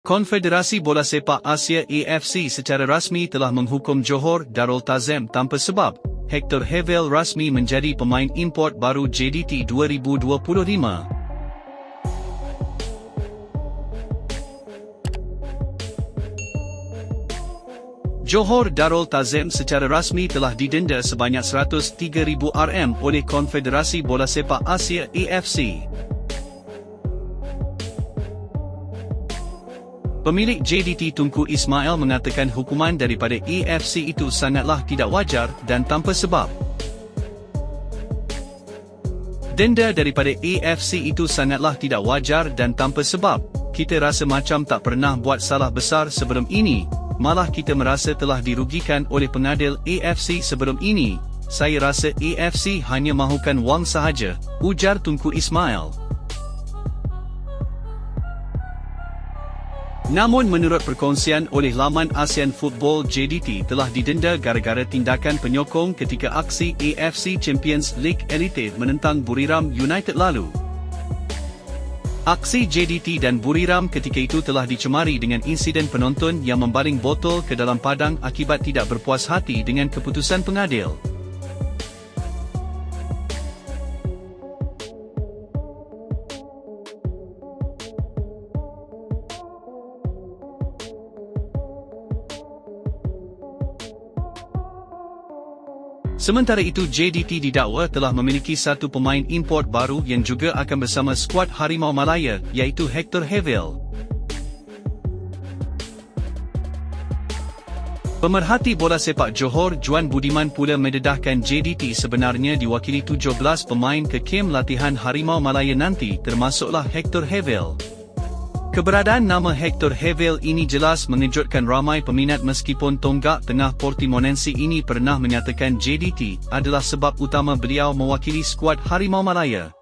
Konfederasi Bola Sepak Asia AFC secara rasmi telah menghukum Johor Darul Tazim tanpa sebab. Hector Hevel rasmi menjadi pemain import baru JDT 2025. Johor Darul Tazim secara rasmi telah didenda sebanyak 103,000 RM oleh Konfederasi Bola Sepak Asia AFC. Pemilik JDT Tunku Ismail mengatakan hukuman daripada AFC itu sangatlah tidak wajar dan tanpa sebab. Denda daripada AFC itu sangatlah tidak wajar dan tanpa sebab. Kita rasa macam tak pernah buat salah besar sebelum ini, malah kita merasa telah dirugikan oleh pengadil AFC sebelum ini. Saya rasa AFC hanya mahukan wang sahaja, ujar Tunku Ismail. Namun menurut perkongsian oleh laman ASEAN Football, JDT telah didenda gara-gara tindakan penyokong ketika aksi AFC Champions League Elite menentang Buriram United lalu. Aksi JDT dan Buriram ketika itu telah dicemari dengan insiden penonton yang membaling botol ke dalam padang akibat tidak berpuas hati dengan keputusan pengadil. Sementara itu, JDT didakwa telah memiliki satu pemain import baru yang juga akan bersama skuad Harimau Malaya, iaitu Hector Hevel. Pemerhati bola sepak Johor Juan Budiman pula mendedahkan JDT sebenarnya diwakili 17 pemain ke kem latihan Harimau Malaya nanti, termasuklah Hector Hevel. Keberadaan nama Hector Hevel ini jelas mengejutkan ramai peminat meskipun tonggak tengah Portimonense ini pernah menyatakan JDT adalah sebab utama beliau mewakili skuad Harimau Malaya.